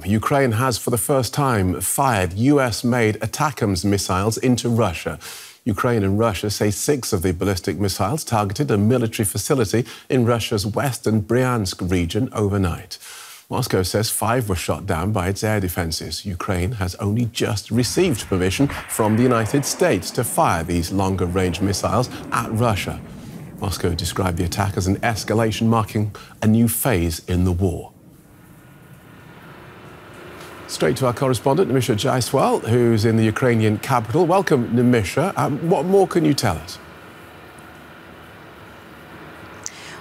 Ukraine has for the first time fired US-made ATACMS missiles into Russia. Ukraine and Russia say 6 of the ballistic missiles targeted a military facility in Russia's western Bryansk region overnight. Moscow says 5 were shot down by its air defences. Ukraine has only just received permission from the United States to fire these longer-range missiles at Russia. Moscow described the attack as an escalation, marking a new phase in the war. Straight to our correspondent, Nimisha Jaiswal, who's in the Ukrainian capital. Welcome, Nimisha. What more can you tell us?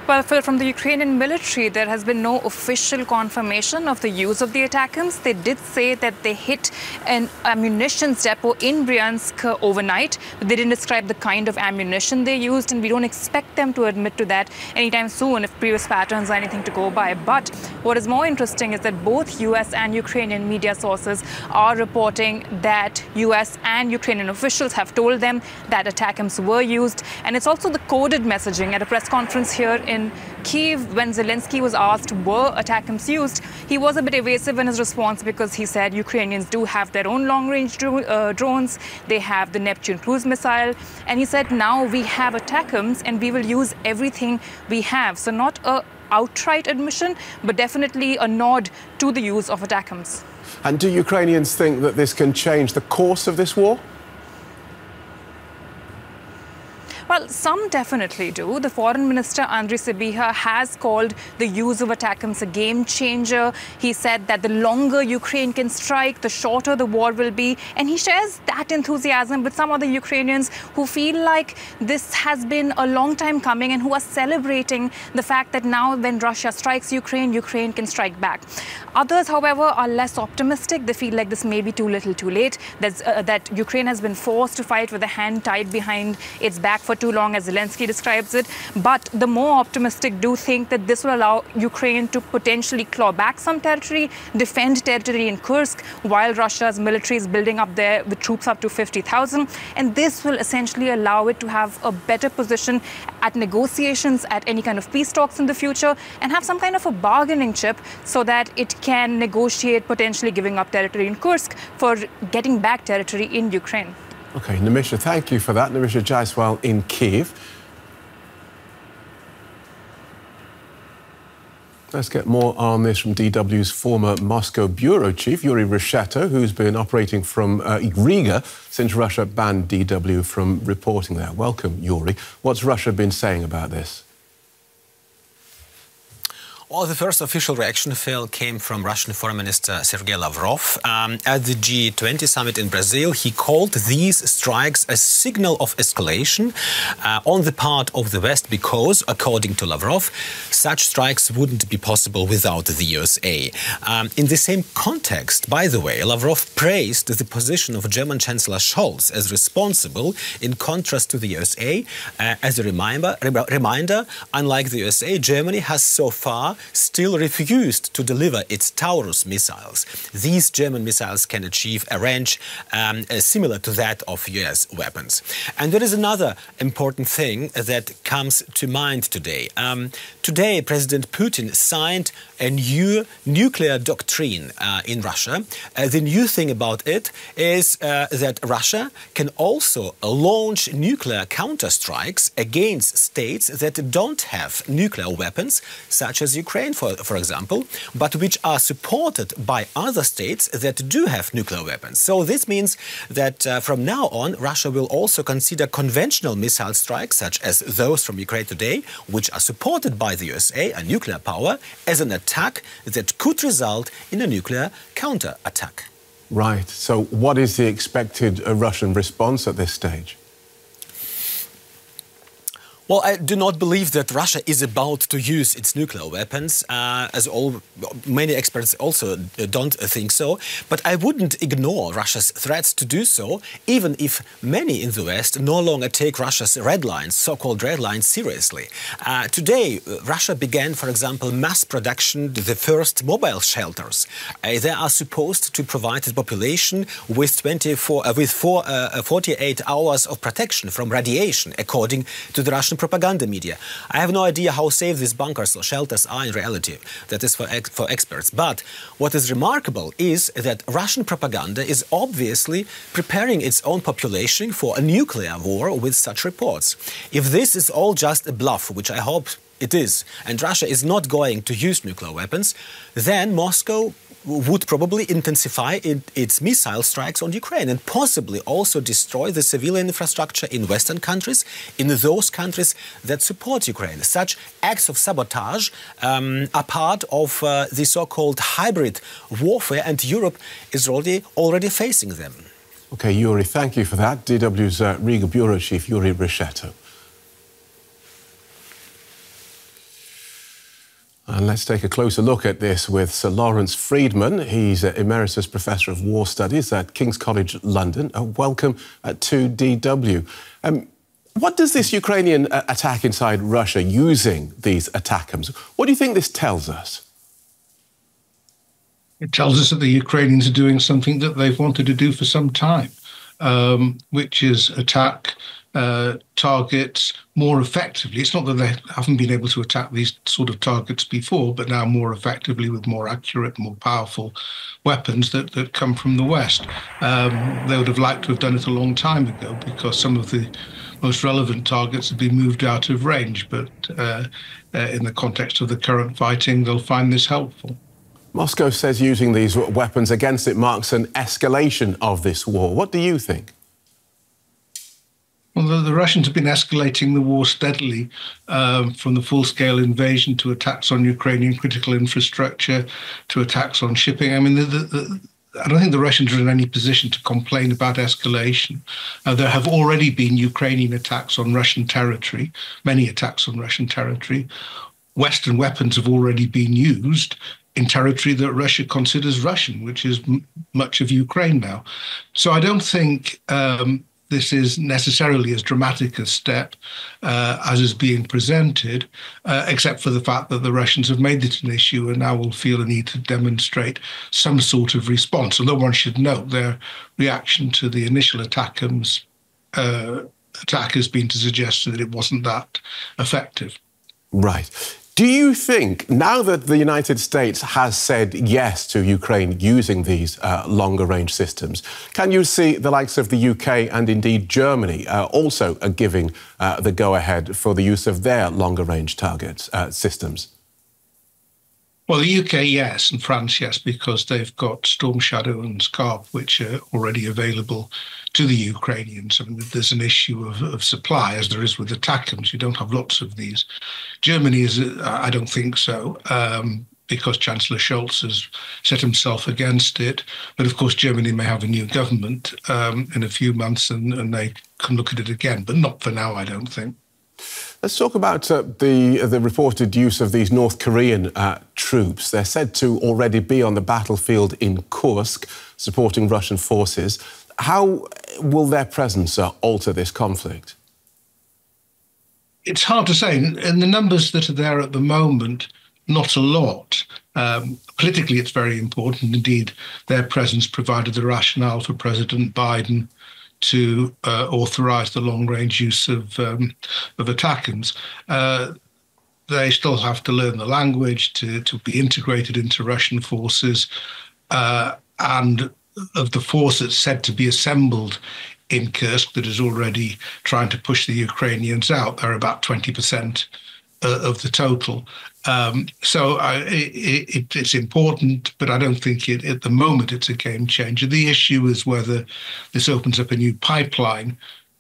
Well, Phil, from the Ukrainian military, there has been no official confirmation of the use of the ATACMS. They did say that they hit an ammunition depot in Bryansk overnight, but they didn't describe the kind of ammunition they used, and we don't expect them to admit to that anytime soon if previous patterns are anything to go by. But what is more interesting is that both US and Ukrainian media sources are reporting that US and Ukrainian officials have told them that ATACMS were used, and it's also the coded messaging at a press conference here in Kyiv. When Zelensky was asked were ATACMS used, he was a bit evasive in his response because he said Ukrainians do have their own long-range drones, they have the Neptune cruise missile, and he said now we have ATACMS and we will use everything we have. So not a outright admission, but definitely a nod to the use of ATACMS. And do Ukrainians think that this can change the course of this war? Well, some definitely do. The foreign minister, Andriy Sybiha, has called the use of ATACMS a game changer. He said that the longer Ukraine can strike, the shorter the war will be. And he shares that enthusiasm with some other Ukrainians who feel like this has been a long time coming and who are celebrating the fact that now when Russia strikes Ukraine, Ukraine can strike back. Others, however, are less optimistic. They feel like this may be too little too late, that Ukraine has been forced to fight with a hand tied behind its back for too long, as Zelensky describes it. But the more optimistic do think that this will allow Ukraine to potentially claw back some territory, defend territory in Kursk, while Russia's military is building up there with troops up to 50,000. And this will essentially allow it to have a better position at negotiations, at any kind of peace talks in the future, and have some kind of a bargaining chip so that it can negotiate potentially giving up territory in Kursk for getting back territory in Ukraine. OK, Nimisha, thank you for that. Nimisha Jaiswal in Kyiv. Let's get more on this from DW's former Moscow bureau chief, Juri Rescheto, who's been operating from Riga since Russia banned DW from reporting there. Welcome, Juri. What's Russia been saying about this? Well, the first official reaction, Phil, came from Russian Foreign Minister Sergei Lavrov. At the G20 summit in Brazil, he called these strikes a signal of escalation on the part of the West because, according to Lavrov, such strikes wouldn't be possible without the USA. In the same context, by the way, Lavrov praised the position of German Chancellor Scholz as responsible in contrast to the USA. As a reminder, unlike the USA, Germany has so far still refused to deliver its Taurus missiles. These German missiles can achieve a range similar to that of US weapons. And there is another important thing that comes to mind today. Today, President Putin signed a new nuclear doctrine in Russia. The new thing about it is that Russia can also launch nuclear counterstrikes against states that don't have nuclear weapons, such as Ukraine, for example, but which are supported by other states that do have nuclear weapons. So this means that from now on, Russia will also consider conventional missile strikes, such as those from Ukraine today, which are supported by the USA, a nuclear power, as an attack that could result in a nuclear counter-attack. Right. So what is the expected Russian response at this stage? Well, I do not believe that Russia is about to use its nuclear weapons, as many experts also don't think so. But I wouldn't ignore Russia's threats to do so, even if many in the West no longer take Russia's red lines, so-called red lines, seriously. Today, Russia began, for example, mass production of the first mobile shelters. They are supposed to provide the population with 48 hours of protection from radiation, according to the Russian Russian propaganda media. I have no idea how safe these bunkers or shelters are in reality. That is for experts. But what is remarkable is that Russian propaganda is obviously preparing its own population for a nuclear war with such reports. If this is all just a bluff, which I hope it is, and Russia is not going to use nuclear weapons, then Moscow would probably intensify its missile strikes on Ukraine and possibly also destroy the civilian infrastructure in Western countries, in those countries that support Ukraine. Such acts of sabotage are part of the so-called hybrid warfare, and Europe is already facing them. OK, Juri, thank you for that. DW's Riga Bureau Chief, Juri Rescheto. And let's take a closer look at this with Sir Lawrence Freedman. He's Emeritus Professor of War Studies at King's College London. Welcome to DW. What does this Ukrainian attack inside Russia using these ATACMS, what do you think this tells us? It tells us that the Ukrainians are doing something that they've wanted to do for some time, which is attack targets more effectively. It's not that they haven't been able to attack these sort of targets before, but now more effectively with more accurate, more powerful weapons that come from the West. They would have liked to have done it a long time ago because some of the most relevant targets have been moved out of range, but in the context of the current fighting, they'll find this helpful. Moscow says using these weapons against it marks an escalation of this war. What do you think? Well, the Russians have been escalating the war steadily, from the full-scale invasion to attacks on Ukrainian critical infrastructure to attacks on shipping. I mean, I don't think the Russians are in any position to complain about escalation. There have already been Ukrainian attacks on Russian territory, many attacks on Russian territory. Western weapons have already been used in territory that Russia considers Russian, which is much of Ukraine now. So I don't think this is necessarily as dramatic a step as is being presented, except for the fact that the Russians have made it an issue and now will feel a need to demonstrate some sort of response. Although one should note their reaction to the initial ATACMS attack has been to suggest that it wasn't that effective. Right. Do you think, now that the United States has said yes to Ukraine using these longer-range systems, can you see the likes of the UK and indeed Germany also giving the go-ahead for the use of their longer-range target systems? Well, the UK, yes, and France, yes, because they've got Storm Shadow and Scarp, which are already available to the Ukrainians. I mean, there's an issue of supply, as there is with ATACMS. You don't have lots of these. Germany is, I don't think so, because Chancellor Scholz has set himself against it. But of course, Germany may have a new government in a few months, and they can look at it again, but not for now, I don't think. Let's talk about the reported use of these North Korean troops. They're said to already be on the battlefield in Kursk, supporting Russian forces. How will their presence alter this conflict? It's hard to say. In the numbers that are there at the moment, not a lot. Politically, it's very important. Indeed, their presence provided the rationale for President Biden to authorise the long-range use of ATACMS. They still have to learn the language to be integrated into Russian forces, and of the force that's said to be assembled in Kursk that is already trying to push the Ukrainians out, they're about 20% of the total. So it's important, but I don't think at the moment it's a game changer. The issue is whether this opens up a new pipeline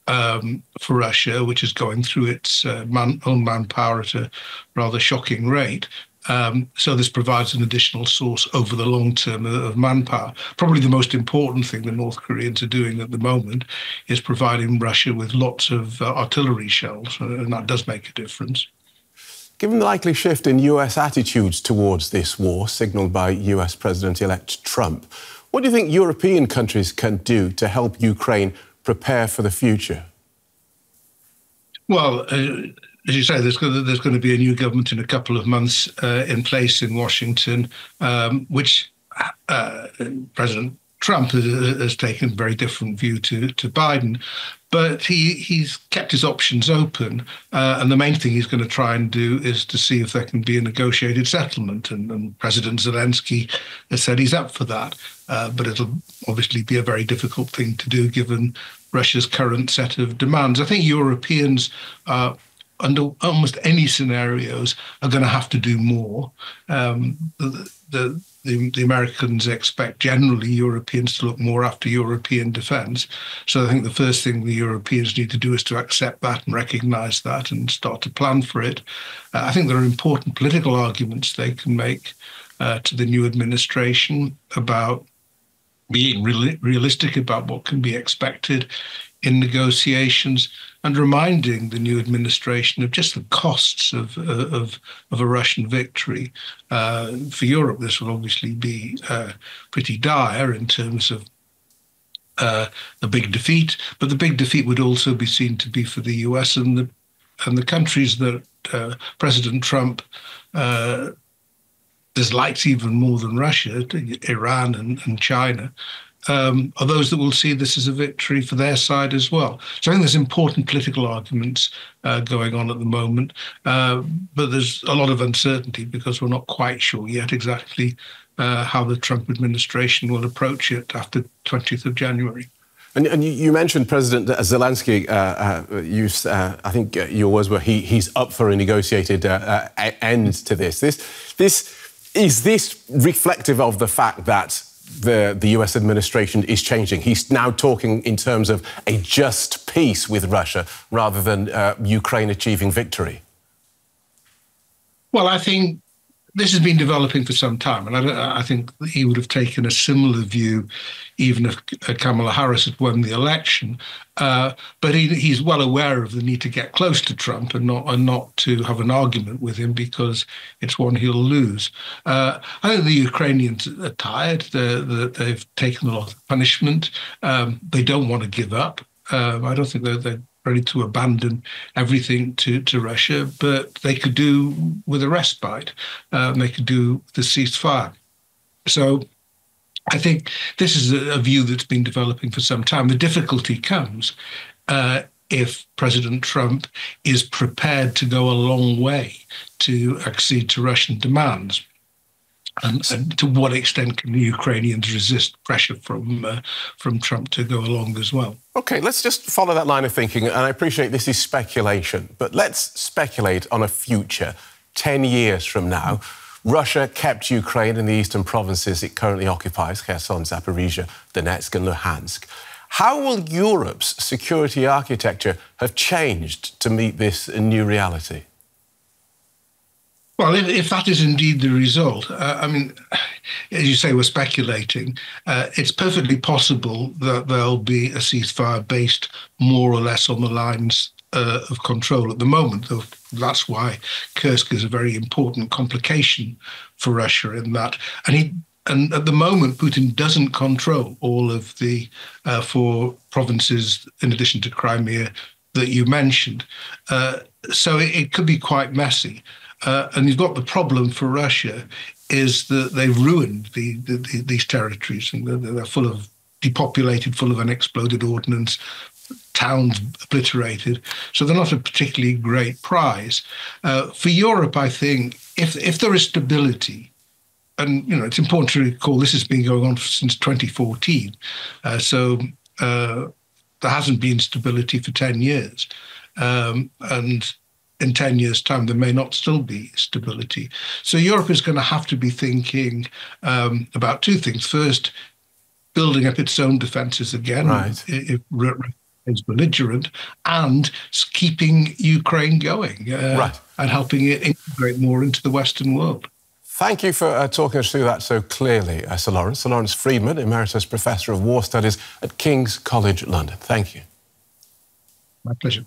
for Russia, which is going through its own manpower at a rather shocking rate. So this provides an additional source over the long term of manpower. Probably the most important thing the North Koreans are doing at the moment is providing Russia with lots of artillery shells, and that does make a difference. Given the likely shift in US attitudes towards this war, signalled by US President-elect Trump, what do you think European countries can do to help Ukraine prepare for the future? Well, as you say, there's going to be a new government in a couple of months in place in Washington, which President Trump has taken a very different view to Biden, but he's kept his options open. And the main thing he's going to try and do is to see if there can be a negotiated settlement. And President Zelensky has said he's up for that. But it'll obviously be a very difficult thing to do given Russia's current set of demands. I think Europeans, under almost any scenarios, are going to have to do more. The Americans expect generally Europeans to look more after European defence. So I think the first thing the Europeans need to do is to accept that and recognise that and start to plan for it. I think there are important political arguments they can make to the new administration about being realistic about what can be expected in negotiations, and reminding the new administration of just the costs of a Russian victory. For Europe, this will obviously be pretty dire in terms of a big defeat, but the big defeat would also be seen to be for the US and the countries that President Trump dislikes even more than Russia, Iran and China. Are those that will see this as a victory for their side as well. So I think there's important political arguments going on at the moment, but there's a lot of uncertainty because we're not quite sure yet exactly how the Trump administration will approach it after 20th of January. And you mentioned President Zelensky. I think your words were he's up for a negotiated end to this. Is this reflective of the fact that the US administration is changing? He's now talking in terms of a just peace with Russia rather than Ukraine achieving victory. Well, I think this has been developing for some time, and I think he would have taken a similar view even if Kamala Harris had won the election. But he's well aware of the need to get close to Trump and not to have an argument with him because it's one he'll lose. I think the Ukrainians are tired. They've taken a lot of punishment. They don't want to give up. I don't think they're ready to abandon everything to Russia, but they could do with a respite. They could do the ceasefire. So I think this is a view that's been developing for some time. The difficulty comes if President Trump is prepared to go a long way to accede to Russian demands. And to what extent can the Ukrainians resist pressure from Trump to go along as well? OK, let's just follow that line of thinking. And I appreciate this is speculation, but let's speculate on a future 10 years from now. Russia kept Ukraine in the eastern provinces it currently occupies, Kherson, Zaporizhia, Donetsk and Luhansk. How will Europe's security architecture have changed to meet this new reality? Well, if that is indeed the result, I mean, as you say, we're speculating. It's perfectly possible that there'll be a ceasefire based more or less on the lines of control at the moment, though that's why Kursk is a very important complication for Russia in that. And at the moment, Putin doesn't control all of the 4 provinces, in addition to Crimea, that you mentioned. So it could be quite messy. And you've got the problem for Russia is that they've ruined these territories, and they're full of depopulated, full of unexploded ordnance, towns obliterated. So they're not a particularly great prize. For Europe, I think, if there is stability, and it's important to recall this has been going on since 2014, so there hasn't been stability for 10 years, and in 10 years' time, there may not still be stability. So Europe is going to have to be thinking about 2 things. First, building up its own defences again, right, if it's belligerent, and keeping Ukraine going, right, and helping it integrate more into the Western world. Thank you for talking us through that so clearly, Sir Lawrence. Sir Lawrence Freedman, Emeritus Professor of War Studies at King's College London. Thank you. My pleasure.